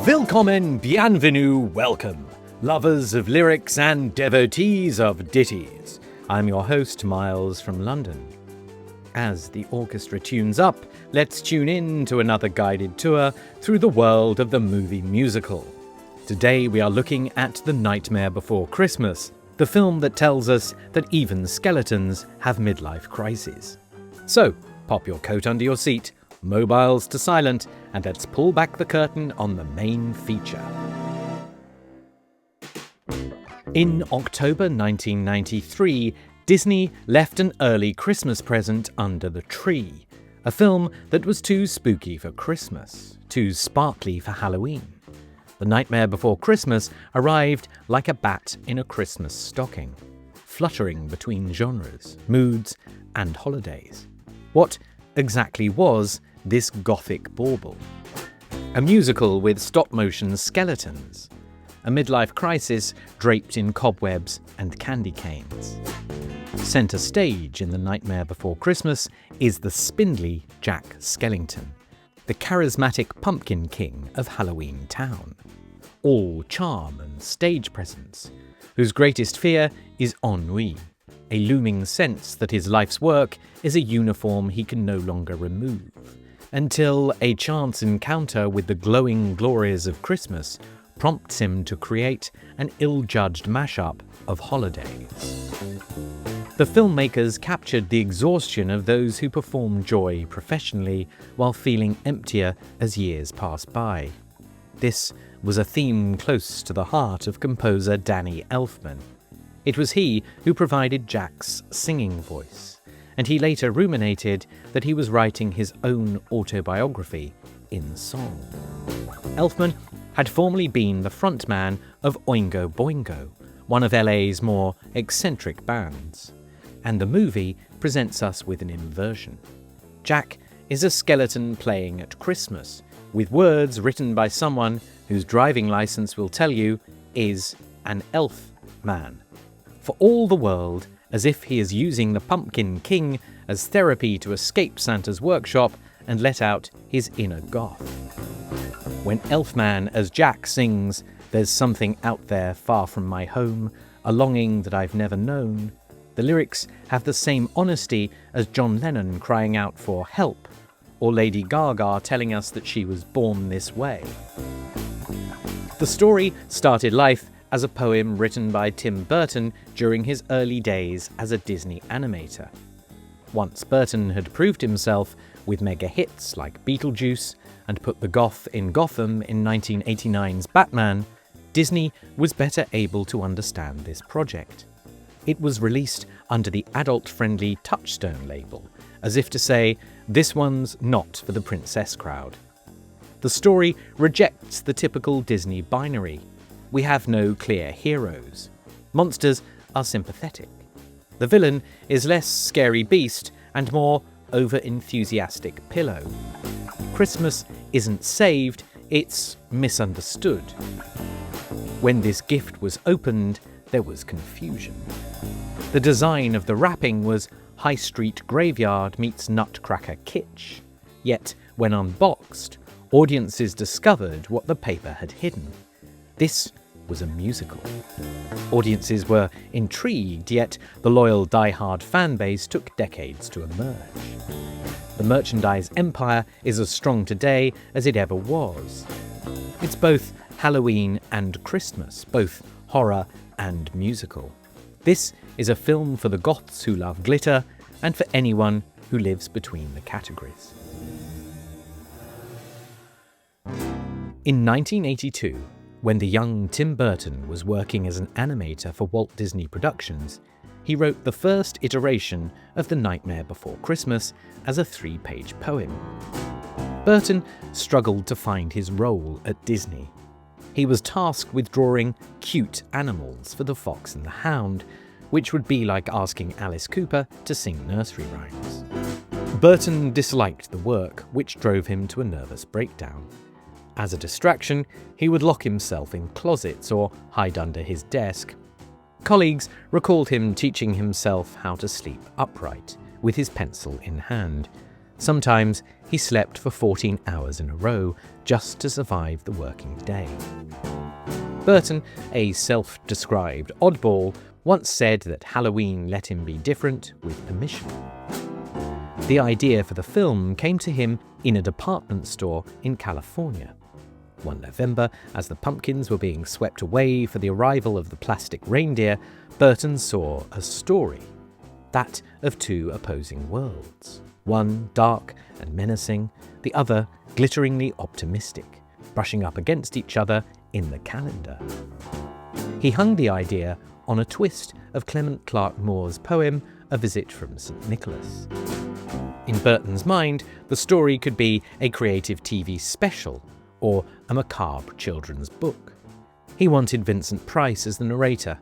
Willkommen, bienvenue, welcome, lovers of lyrics and devotees of ditties. I'm your host, Miles from London. As the orchestra tunes up, let's tune in to another guided tour through the world of the movie musical. Today we are looking at The Nightmare Before Christmas, the film that tells us that even skeletons have midlife crises. So, pop your coat under your seat, mobiles to silent, and let's pull back the curtain on the main feature. In October 1993, Disney left an early Christmas present under the tree, a film that was too spooky for Christmas, too sparkly for Halloween. The Nightmare Before Christmas arrived like a bat in a Christmas stocking, fluttering between genres, moods, and holidays. What exactly was this gothic bauble? A musical with stop-motion skeletons, a midlife crisis draped in cobwebs and candy canes. Centre stage in The Nightmare Before Christmas is the spindly Jack Skellington, the charismatic Pumpkin King of Halloween Town, all charm and stage presence, whose greatest fear is ennui, a looming sense that his life's work is a uniform he can no longer remove, until a chance encounter with the glowing glories of Christmas prompts him to create an ill-judged mashup of holidays. The filmmakers captured the exhaustion of those who perform joy professionally while feeling emptier as years pass by. This was a theme close to the heart of composer Danny Elfman. It was he who provided Jack's singing voice, and he later ruminated that he was writing his own autobiography in song. Elfman had formerly been the frontman of Oingo Boingo, one of LA's more eccentric bands, and the movie presents us with an inversion. Jack is a skeleton playing at Christmas, with words written by someone whose driving license will tell you is an elf man. For all the world as if he is using the Pumpkin King as therapy to escape Santa's workshop and let out his inner goth. When Elfman as Jack sings, "There's something out there far from my home, a longing that I've never known," the lyrics have the same honesty as John Lennon crying out for help, or Lady Gaga telling us that she was born this way. The story started life as a poem written by Tim Burton during his early days as a Disney animator. Once Burton had proved himself with mega hits like Beetlejuice and put the goth in Gotham in 1989's Batman, Disney was better able to understand this project. It was released under the adult-friendly Touchstone label, as if to say, this one's not for the princess crowd. The story rejects the typical Disney binary. We have no clear heroes. Monsters are sympathetic. The villain is less scary beast and more over-enthusiastic pillow. Christmas isn't saved, it's misunderstood. When this gift was opened, there was confusion. The design of the wrapping was high street graveyard meets nutcracker kitsch. Yet, when unboxed, audiences discovered what the paper had hidden. This was a musical. Audiences were intrigued, yet the loyal die-hard fanbase took decades to emerge. The merchandise empire is as strong today as it ever was. It's both Halloween and Christmas, both horror and musical. This is a film for the goths who love glitter and for anyone who lives between the categories. In 1982, when the young Tim Burton was working as an animator for Walt Disney Productions, he wrote the first iteration of The Nightmare Before Christmas as a 3-page poem. Burton struggled to find his role at Disney. He was tasked with drawing cute animals for The Fox and the Hound, which would be like asking Alice Cooper to sing nursery rhymes. Burton disliked the work, which drove him to a nervous breakdown. As a distraction, he would lock himself in closets or hide under his desk. Colleagues recalled him teaching himself how to sleep upright, with his pencil in hand. Sometimes he slept for 14 hours in a row just to survive the working day. Burton, a self-described oddball, once said that Halloween let him be different with permission. The idea for the film came to him in a department store in California. One November, as the pumpkins were being swept away for the arrival of the plastic reindeer, Burton saw a story, that of two opposing worlds. One dark and menacing, the other glitteringly optimistic, brushing up against each other in the calendar. He hung the idea on a twist of Clement Clarke Moore's poem A Visit from St. Nicholas. In Burton's mind, the story could be a creative TV special or a macabre children's book. He wanted Vincent Price as the narrator.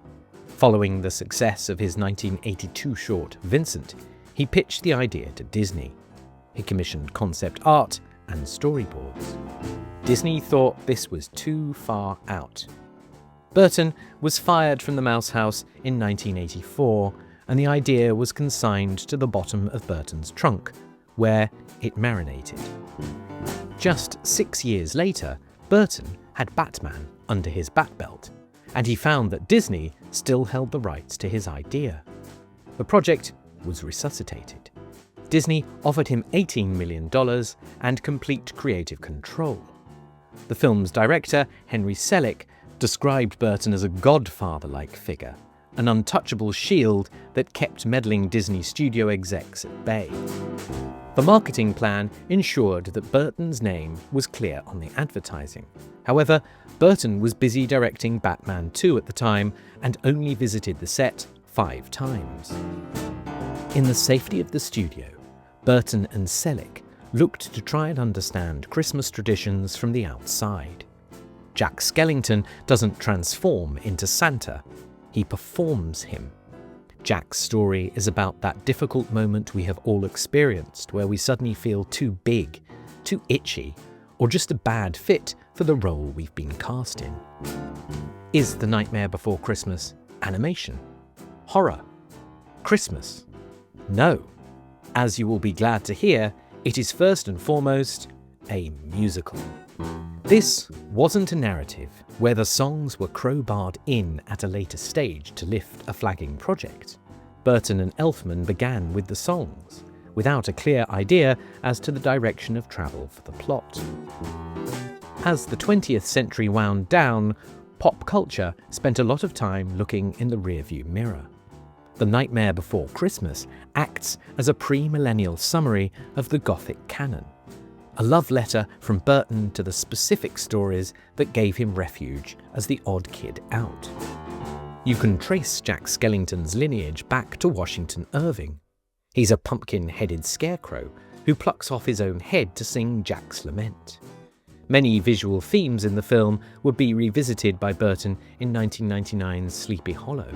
Following the success of his 1982 short Vincent, he pitched the idea to Disney. He commissioned concept art and storyboards. Disney thought this was too far out. Burton was fired from the Mouse House in 1984, and the idea was consigned to the bottom of Burton's trunk, where it marinated. Just 6 years later, Burton had Batman under his bat belt, and he found that Disney still held the rights to his idea. The project was resuscitated. Disney offered him $18 million and complete creative control. The film's director, Henry Selick, described Burton as a godfather-like figure, an untouchable shield that kept meddling Disney studio execs at bay. The marketing plan ensured that Burton's name was clear on the advertising. However, Burton was busy directing Batman 2 at the time and only visited the set 5 times. In the safety of the studio, Burton and Selick looked to try and understand Christmas traditions from the outside. Jack Skellington doesn't transform into Santa, he performs him. Jack's story is about that difficult moment we have all experienced where we suddenly feel too big, too itchy, or just a bad fit for the role we've been cast in. Is The Nightmare Before Christmas animation? Horror? Christmas? No. As you will be glad to hear, it is first and foremost a musical. This wasn't a narrative where the songs were crowbarred in at a later stage to lift a flagging project. Burton and Elfman began with the songs, without a clear idea as to the direction of travel for the plot. As the 20th century wound down, pop culture spent a lot of time looking in the rearview mirror. The Nightmare Before Christmas acts as a pre-millennial summary of the Gothic canon, a love letter from Burton to the specific stories that gave him refuge as the odd kid out. You can trace Jack Skellington's lineage back to Washington Irving. He's a pumpkin-headed scarecrow who plucks off his own head to sing Jack's Lament. Many visual themes in the film would be revisited by Burton in 1999's Sleepy Hollow.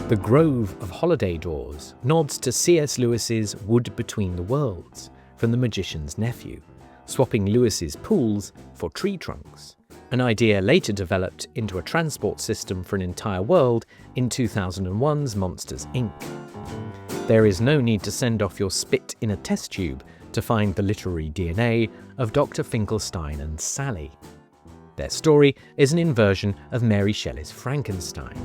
The Grove of Holiday Doors nods to C.S. Lewis's Wood Between the Worlds from The Magician's Nephew, swapping Lewis's pools for tree trunks, an idea later developed into a transport system for an entire world in 2001's Monsters, Inc. There is no need to send off your spit in a test tube to find the literary DNA of Dr. Finkelstein and Sally. Their story is an inversion of Mary Shelley's Frankenstein.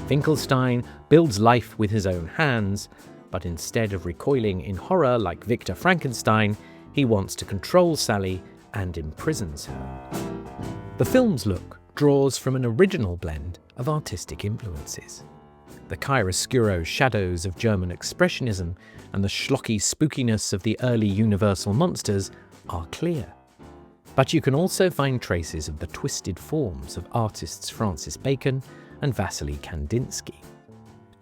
Finkelstein builds life with his own hands, but instead of recoiling in horror like Victor Frankenstein, he wants to control Sally and imprisons her. The film's look draws from an original blend of artistic influences. The chiaroscuro shadows of German Expressionism and the schlocky spookiness of the early Universal monsters are clear. But you can also find traces of the twisted forms of artists Francis Bacon and Vasily Kandinsky.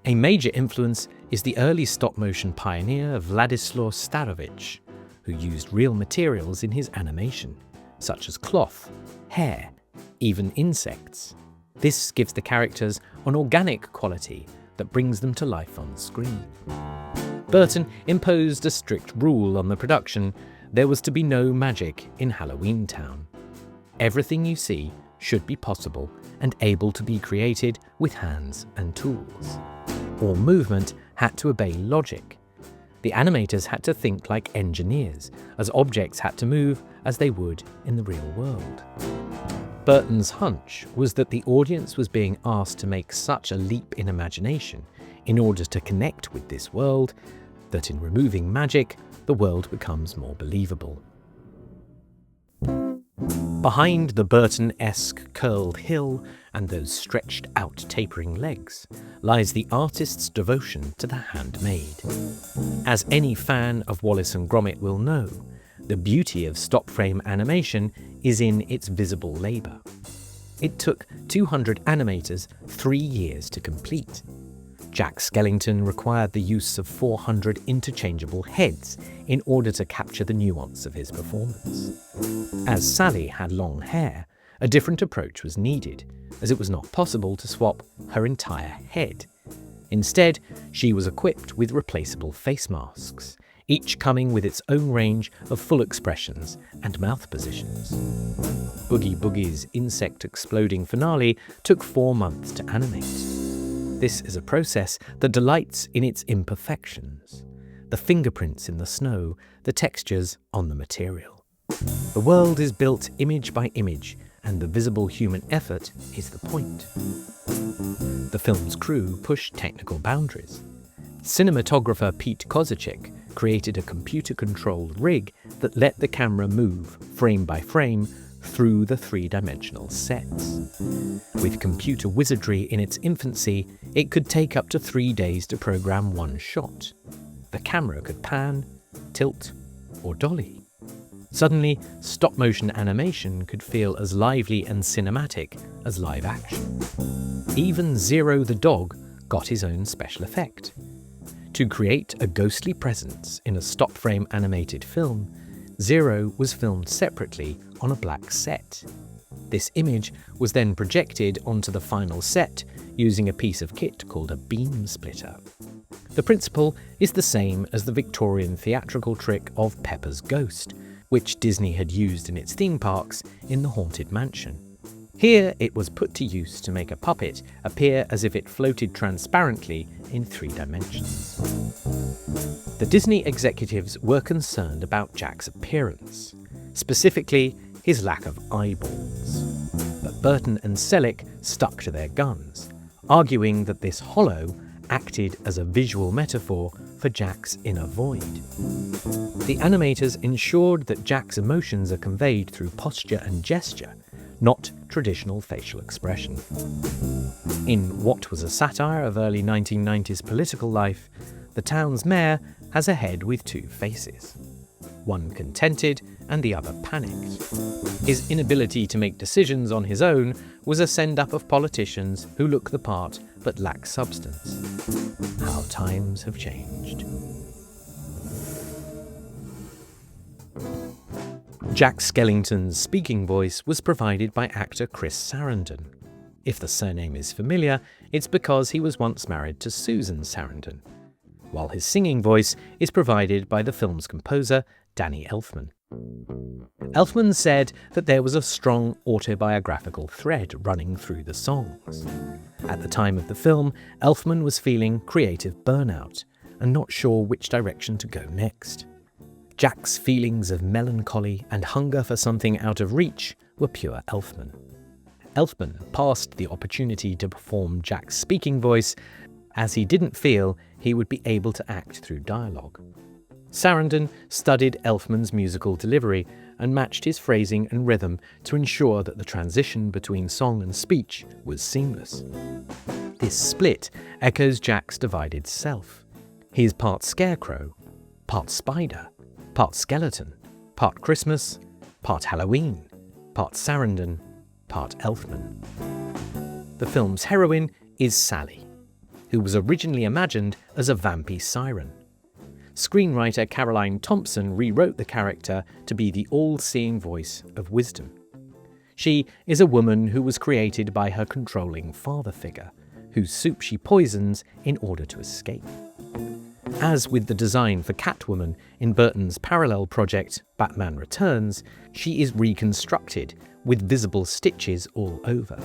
A major influence is the early stop-motion pioneer Vladislav Starovich, who used real materials in his animation, such as cloth, hair, even insects. This gives the characters an organic quality that brings them to life on screen. Burton imposed a strict rule on the production: there was to be no magic in Halloween Town. Everything you see should be possible and able to be created with hands and tools. All movement had to obey logic. The animators had to think like engineers, as objects had to move as they would in the real world. Burton's hunch was that the audience was being asked to make such a leap in imagination in order to connect with this world, that in removing magic, the world becomes more believable. Behind the Burton-esque curled hill and those stretched out tapering legs lies the artist's devotion to the handmade. As any fan of Wallace and Gromit will know, the beauty of stop-frame animation is in its visible labour. It took 200 animators 3 years to complete. Jack Skellington required the use of 400 interchangeable heads in order to capture the nuance of his performance. As Sally had long hair, a different approach was needed, as it was not possible to swap her entire head. Instead, she was equipped with replaceable face masks, each coming with its own range of full expressions and mouth positions. Boogie Boogie's insect-exploding finale took 4 months to animate. This is a process that delights in its imperfections, the fingerprints in the snow, the textures on the material. The world is built image by image, and the visible human effort is the point. The film's crew pushed technical boundaries. Cinematographer Pete Kozaczek created a computer-controlled rig that let the camera move, frame by frame, through the three-dimensional sets. With computer wizardry in its infancy, it could take up to 3 days to program one shot. The camera could pan, tilt, or dolly. Suddenly, stop-motion animation could feel as lively and cinematic as live action. Even Zero the dog got his own special effect. To create a ghostly presence in a stop-frame animated film, Zero was filmed separately on a black set. This image was then projected onto the final set using a piece of kit called a beam splitter. The principle is the same as the Victorian theatrical trick of Pepper's Ghost, which Disney had used in its theme parks in the Haunted Mansion. Here it was put to use to make a puppet appear as if it floated transparently in 3 dimensions. The Disney executives were concerned about Jack's appearance, specifically his lack of eyeballs. But Burton and Selick stuck to their guns, arguing that this hollow acted as a visual metaphor for Jack's inner void. The animators ensured that Jack's emotions are conveyed through posture and gesture, not traditional facial expression. In what was a satire of early 1990s political life, the town's mayor has a head with 2 faces, one contented and the other panicked. His inability to make decisions on his own was a send-up of politicians who look the part but lack substance. How times have changed. Jack Skellington's speaking voice was provided by actor Chris Sarandon. If the surname is familiar, it's because he was once married to Susan Sarandon, while his singing voice is provided by the film's composer, Danny Elfman. Elfman said that there was a strong autobiographical thread running through the songs. At the time of the film, Elfman was feeling creative burnout and not sure which direction to go next. Jack's feelings of melancholy and hunger for something out of reach were pure Elfman. Elfman passed the opportunity to perform Jack's speaking voice, as he didn't feel he would be able to act through dialogue. Sarandon studied Elfman's musical delivery and matched his phrasing and rhythm to ensure that the transition between song and speech was seamless. This split echoes Jack's divided self. He is part scarecrow, part spider, part skeleton, part Christmas, part Halloween, part Sarandon, part Elfman. The film's heroine is Sally, who was originally imagined as a vampy siren. Screenwriter Caroline Thompson rewrote the character to be the all-seeing voice of wisdom. She is a woman who was created by her controlling father figure, whose soup she poisons in order to escape. As with the design for Catwoman in Burton's parallel project Batman Returns, she is reconstructed with visible stitches all over.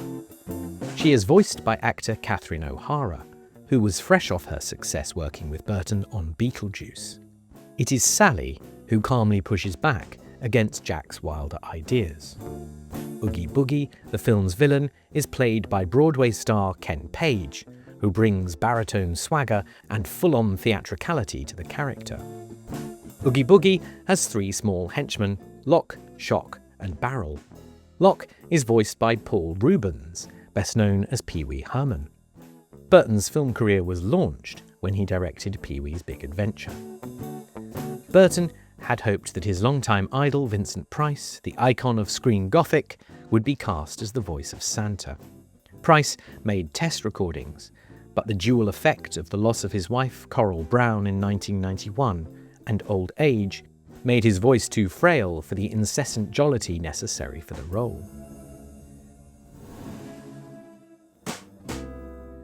She is voiced by actor Catherine O'Hara, who was fresh off her success working with Burton on Beetlejuice. It is Sally who calmly pushes back against Jack's wilder ideas. Oogie Boogie, the film's villain, is played by Broadway star Ken Page, who brings baritone swagger and full-on theatricality to the character. Oogie Boogie has three small henchmen, Lock, Shock and Barrel. Lock is voiced by Paul Reubens, best known as Pee Wee Herman. Burton's film career was launched when he directed Pee-wee's Big Adventure. Burton had hoped that his longtime idol Vincent Price, the icon of screen Gothic, would be cast as the voice of Santa. Price made test recordings, but the dual effect of the loss of his wife, Coral Brown, in 1991, and old age made his voice too frail for the incessant jollity necessary for the role.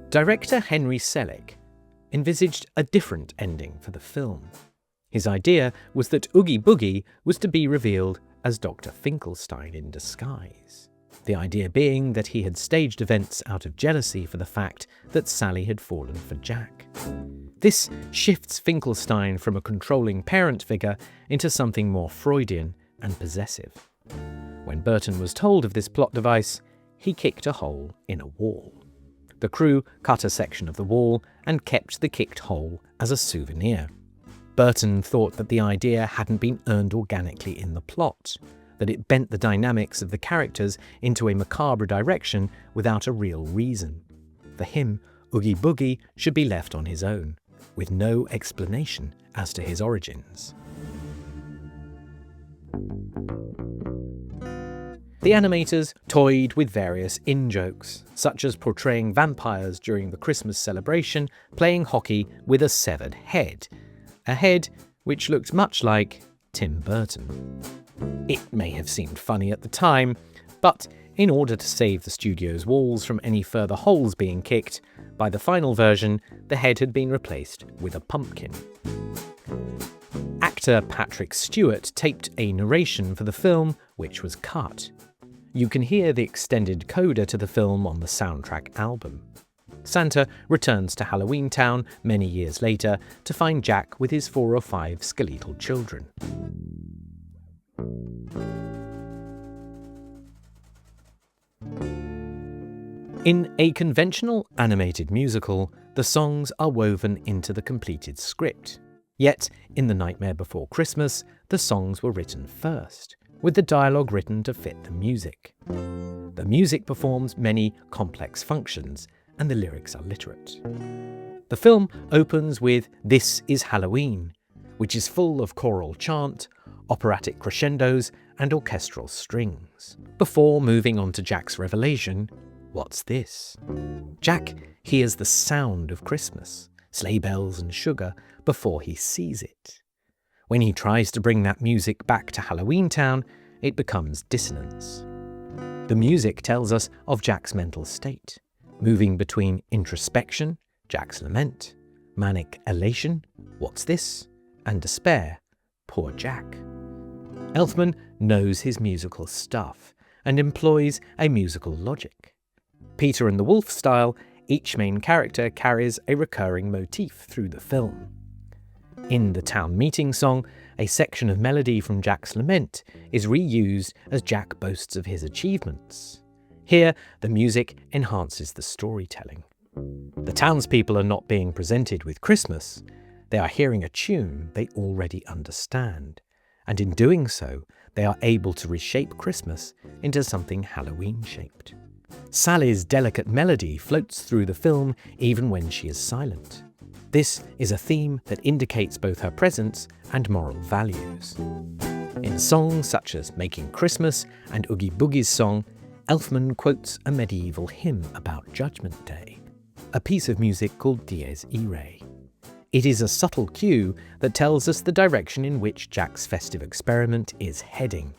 Director Henry Selick envisaged a different ending for the film. His idea was that Oogie Boogie was to be revealed as Dr. Finkelstein in disguise. The idea being that he had staged events out of jealousy for the fact that Sally had fallen for Jack. This shifts Finkelstein from a controlling parent figure into something more Freudian and possessive. When Burton was told of this plot device, he kicked a hole in a wall. The crew cut a section of the wall and kept the kicked hole as a souvenir. Burton thought that the idea hadn't been earned organically in the plot, that it bent the dynamics of the characters into a macabre direction without a real reason. For him, Oogie Boogie should be left on his own, with no explanation as to his origins. The animators toyed with various in-jokes, such as portraying vampires during the Christmas celebration playing hockey with a severed head, a head which looked much like Tim Burton. It may have seemed funny at the time, but in order to save the studio's walls from any further holes being kicked, by the final version, the head had been replaced with a pumpkin. Actor Patrick Stewart taped a narration for the film, which was cut. You can hear the extended coda to the film on the soundtrack album. Santa returns to Halloween Town many years later to find Jack with his 4 or 5 skeletal children. In a conventional animated musical, the songs are woven into the completed script. Yet, in The Nightmare Before Christmas, the songs were written first, with the dialogue written to fit the music. The music performs many complex functions, and the lyrics are literate. The film opens with "This is Halloween," which is full of choral chant, operatic crescendos, and orchestral strings, before moving on to Jack's revelation, "What's this?" Jack hears the sound of Christmas, sleigh bells and sugar, before he sees it. When he tries to bring that music back to Halloween Town, it becomes dissonance. The music tells us of Jack's mental state, moving between introspection, Jack's lament, manic elation, "What's this?" and despair, "Poor Jack." Elfman knows his musical stuff and employs a musical logic. Peter and the Wolf style, each main character carries a recurring motif through the film. In the town meeting song, a section of melody from Jack's lament is reused as Jack boasts of his achievements. Here, the music enhances the storytelling. The townspeople are not being presented with Christmas. They are hearing a tune they already understand, and in doing so, they are able to reshape Christmas into something Halloween-shaped. Sally's delicate melody floats through the film even when she is silent. This is a theme that indicates both her presence and moral values. In songs such as Making Christmas and Oogie Boogie's song, Elfman quotes a medieval hymn about Judgment Day, a piece of music called Dies Irae. It is a subtle cue that tells us the direction in which Jack's festive experiment is heading,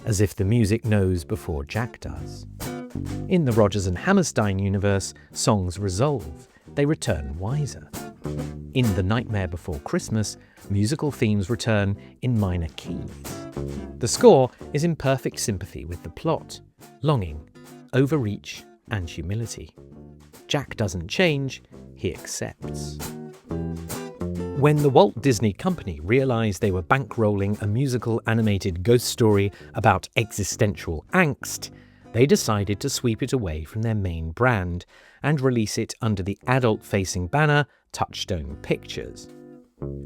as if the music knows before Jack does. In the Rodgers and Hammerstein universe, songs resolve, they return wiser. In The Nightmare Before Christmas, musical themes return in minor keys. The score is in perfect sympathy with the plot, longing, overreach, and humility. Jack doesn't change, he accepts. When the Walt Disney Company realised they were bankrolling a musical animated ghost story about existential angst, they decided to sweep it away from their main brand and release it under the adult-facing banner Touchstone Pictures.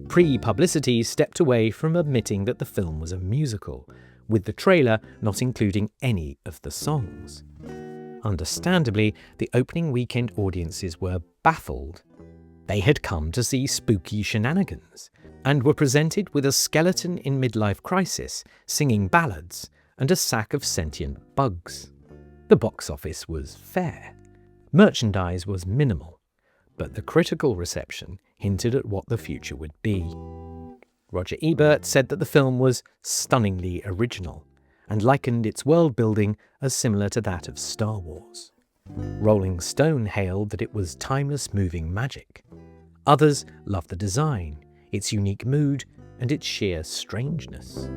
Pre-publicity stepped away from admitting that the film was a musical, with the trailer not including any of the songs. Understandably, the opening weekend audiences were baffled. They had come to see spooky shenanigans, and were presented with a skeleton in midlife crisis singing ballads and a sack of sentient bugs. The box office was fair. Merchandise was minimal, but the critical reception hinted at what the future would be. Roger Ebert said that the film was stunningly original, and likened its world-building as similar to that of Star Wars. Rolling Stone hailed that it was timeless moving magic. Others loved the design, its unique mood, and its sheer strangeness.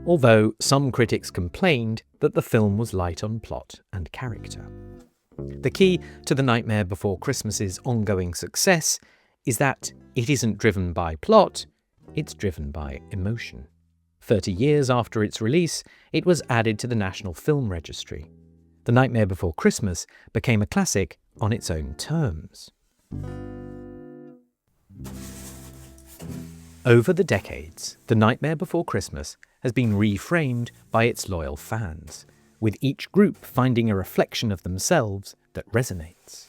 Although some critics complained that the film was light on plot and character. The key to The Nightmare Before Christmas's ongoing success is that it isn't driven by plot, it's driven by emotion. 30 years after its release, it was added to the National Film Registry. The Nightmare Before Christmas became a classic on its own terms. Over the decades, The Nightmare Before Christmas has been reframed by its loyal fans, with each group finding a reflection of themselves that resonates.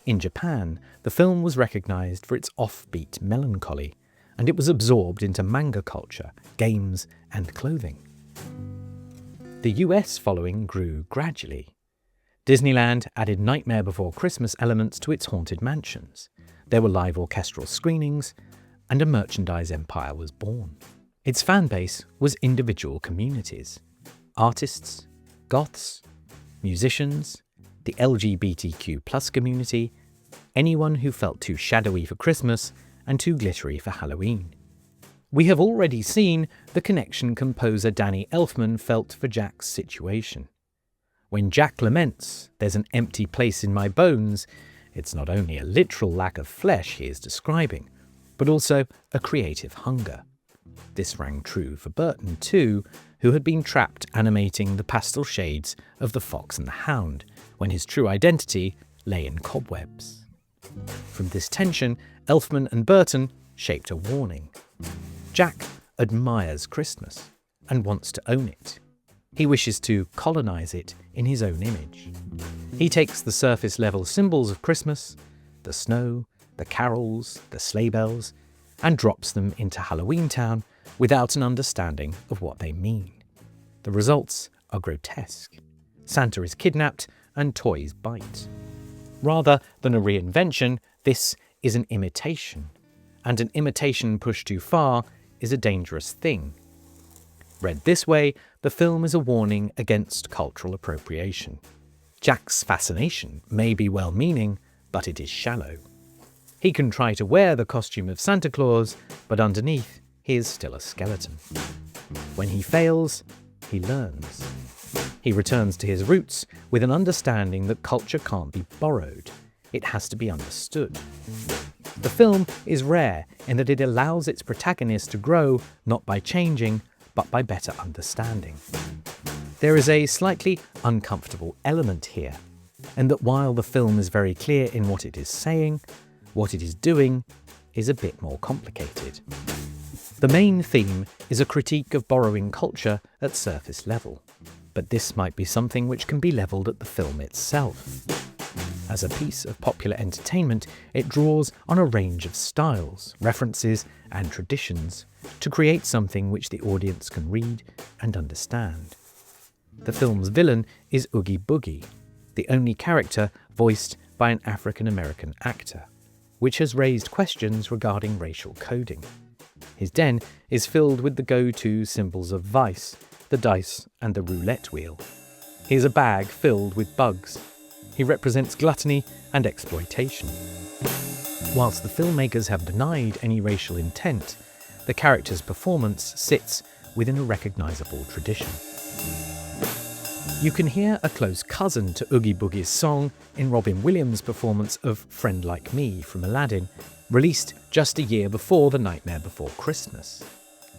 In Japan, the film was recognised for its offbeat melancholy, and it was absorbed into manga culture, games, and clothing. The US following grew gradually. Disneyland added Nightmare Before Christmas elements to its haunted mansions. There were live orchestral screenings, and a merchandise empire was born. Its fan base was individual communities: artists, goths, musicians, the LGBTQ+ community, anyone who felt too shadowy for Christmas and too glittery for Halloween. We have already seen the connection composer Danny Elfman felt for Jack's situation. When Jack laments, "There's an empty place in my bones," it's not only a literal lack of flesh he is describing, but also a creative hunger. This rang true for Burton too, who had been trapped animating the pastel shades of the Fox and the Hound, when his true identity lay in cobwebs. From this tension, Elfman and Burton shaped a warning. Jack admires Christmas and wants to own it. He wishes to colonize it in his own image. He takes the surface-level symbols of Christmas, the snow, the carols, the sleigh bells, and drops them into Halloween Town without an understanding of what they mean. The results are grotesque. Santa is kidnapped and toys bite. Rather than a reinvention, this is an imitation. And an imitation pushed too far is a dangerous thing. Read this way, the film is a warning against cultural appropriation. Jack's fascination may be well-meaning, but it is shallow. He can try to wear the costume of Santa Claus, but underneath, he is still a skeleton. When he fails, he learns. He returns to his roots with an understanding that culture can't be borrowed. It has to be understood. The film is rare in that it allows its protagonist to grow not by changing, but by better understanding. There is a slightly uncomfortable element here, and that while the film is very clear in what it is saying, what it is doing is a bit more complicated. The main theme is a critique of borrowing culture at surface level, but this might be something which can be levelled at the film itself. As a piece of popular entertainment, it draws on a range of styles, references, and traditions to create something which the audience can read and understand. The film's villain is Oogie Boogie, the only character voiced by an African-American actor, which has raised questions regarding racial coding. His den is filled with the go-to symbols of vice, the dice and the roulette wheel. He is a bag filled with bugs. He represents gluttony and exploitation. Whilst the filmmakers have denied any racial intent, the character's performance sits within a recognisable tradition. You can hear a close cousin to Oogie Boogie's song in Robin Williams' performance of Friend Like Me from Aladdin, released just a year before The Nightmare Before Christmas.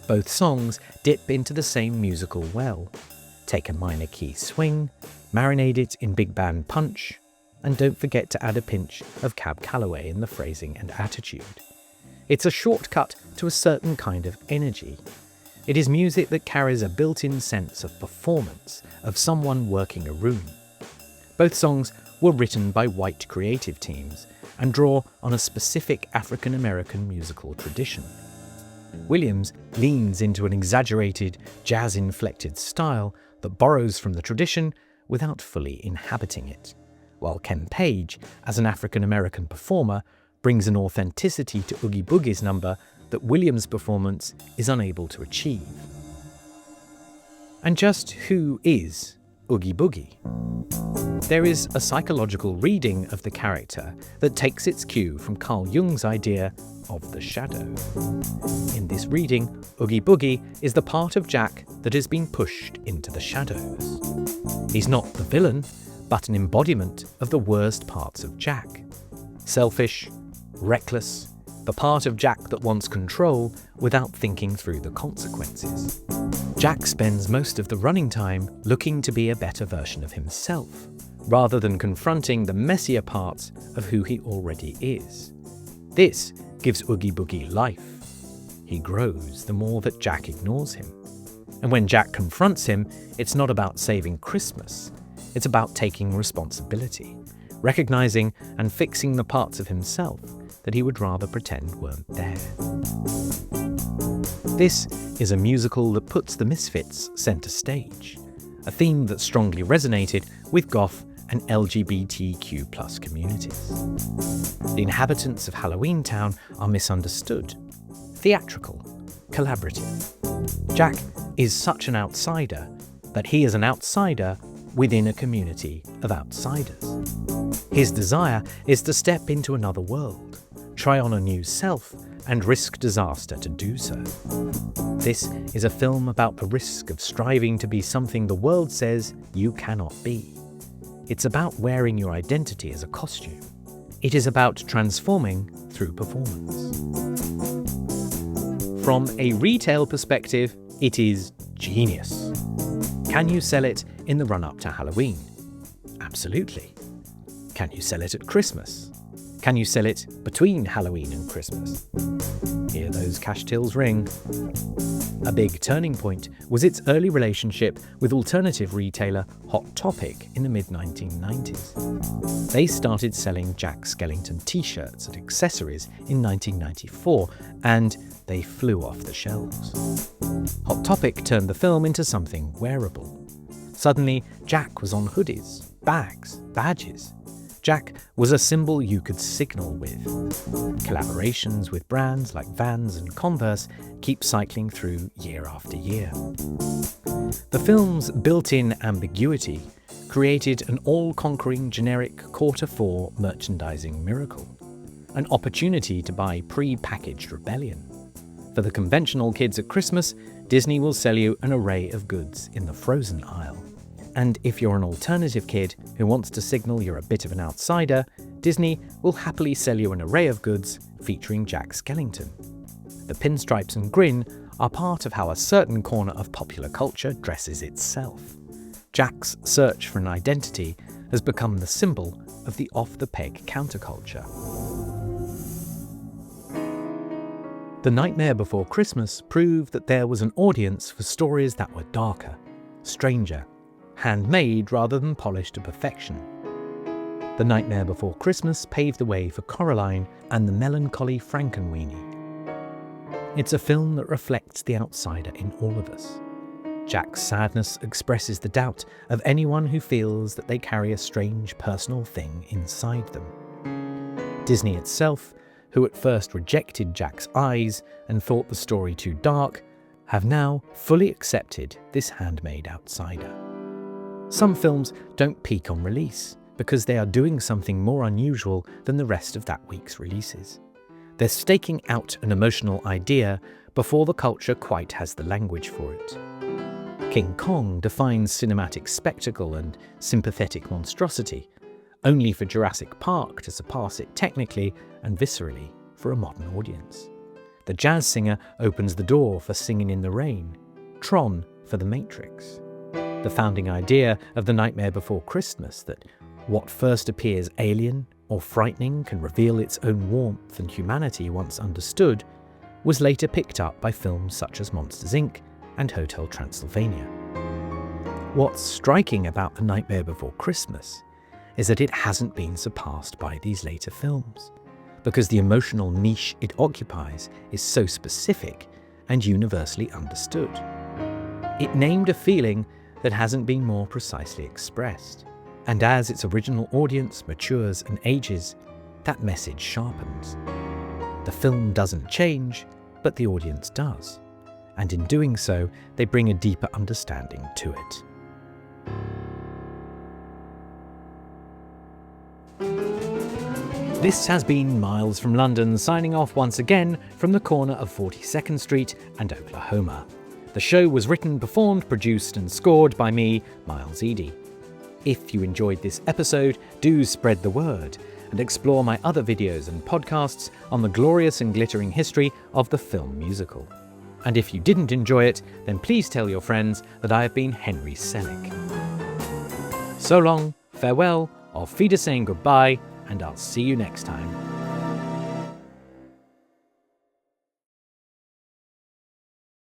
Both songs dip into the same musical well. Take a minor key swing, marinate it in big band punch, and don't forget to add a pinch of Cab Calloway in the phrasing and attitude. It's a shortcut to a certain kind of energy. It is music that carries a built-in sense of performance, of someone working a room. Both songs were written by white creative teams and draw on a specific African-American musical tradition. Williams leans into an exaggerated, jazz-inflected style that borrows from the tradition without fully inhabiting it, while Ken Page, as an African-American performer, brings an authenticity to Oogie Boogie's number that Williams' performance is unable to achieve. And just who is Oogie Boogie? There is a psychological reading of the character that takes its cue from Carl Jung's idea of the shadow. In this reading, Oogie Boogie is the part of Jack that has been pushed into the shadows. He's not the villain, but an embodiment of the worst parts of Jack. Selfish, reckless, the part of Jack that wants control without thinking through the consequences. Jack spends most of the running time looking to be a better version of himself, rather than confronting the messier parts of who he already is. This gives Oogie Boogie life. He grows the more that Jack ignores him. And when Jack confronts him, it's not about saving Christmas. It's about taking responsibility, recognizing and fixing the parts of himself that he would rather pretend weren't there. This is a musical that puts the misfits centre stage, a theme that strongly resonated with goth and LGBTQ+ communities. The inhabitants of Halloween Town are misunderstood, theatrical, collaborative. Jack is such an outsider that he is an outsider within a community of outsiders. His desire is to step into another world, try on a new self, and risk disaster to do so. This is a film about the risk of striving to be something the world says you cannot be. It's about wearing your identity as a costume. It is about transforming through performance. From a retail perspective, it is genius. Can you sell it in the run-up to Halloween? Absolutely. Can you sell it at Christmas? Can you sell it between Halloween and Christmas? Hear those cash tills ring. A big turning point was its early relationship with alternative retailer Hot Topic in the mid-1990s. They started selling Jack Skellington t-shirts and accessories in 1994, and they flew off the shelves. Hot Topic turned the film into something wearable. Suddenly, Jack was on hoodies, bags, badges. Jack was a symbol you could signal with. Collaborations with brands like Vans and Converse keep cycling through year after year. The film's built-in ambiguity created an all-conquering generic Q4 merchandising miracle, an opportunity to buy pre-packaged rebellion. For the conventional kids at Christmas, Disney will sell you an array of goods in the frozen aisle. And if you're an alternative kid who wants to signal you're a bit of an outsider, Disney will happily sell you an array of goods featuring Jack Skellington. The pinstripes and grin are part of how a certain corner of popular culture dresses itself. Jack's search for an identity has become the symbol of the off-the-peg counterculture. The Nightmare Before Christmas proved that there was an audience for stories that were darker, stranger, handmade rather than polished to perfection. The Nightmare Before Christmas paved the way for Coraline and the melancholy Frankenweenie. It's a film that reflects the outsider in all of us. Jack's sadness expresses the doubt of anyone who feels that they carry a strange personal thing inside them. Disney itself, who at first rejected Jack's eyes and thought the story too dark, have now fully accepted this handmade outsider. Some films don't peak on release because they are doing something more unusual than the rest of that week's releases. They're staking out an emotional idea before the culture quite has the language for it. King Kong defines cinematic spectacle and sympathetic monstrosity, only for Jurassic Park to surpass it technically and viscerally for a modern audience. The jazz singer opens the door for Singing in the Rain, Tron for The Matrix. The founding idea of The Nightmare Before Christmas, that what first appears alien or frightening can reveal its own warmth and humanity once understood, was later picked up by films such as Monsters, Inc. and Hotel Transylvania. What's striking about The Nightmare Before Christmas is that it hasn't been surpassed by these later films, because the emotional niche it occupies is so specific and universally understood. It named a feeling that hasn't been more precisely expressed, and as its original audience matures and ages, that message sharpens. The film doesn't change, but the audience does, and in doing so, they bring a deeper understanding to it. This has been Miles from London, signing off once again from the corner of 42nd Street and Oklahoma. The show was written, performed, produced and scored by me, Miles Eady. If you enjoyed this episode, do spread the word and explore my other videos and podcasts on the glorious and glittering history of the film musical. And if you didn't enjoy it, then please tell your friends that I have been Henry Selick. So long, farewell, auf Wiedersehen, goodbye, and I'll see you next time.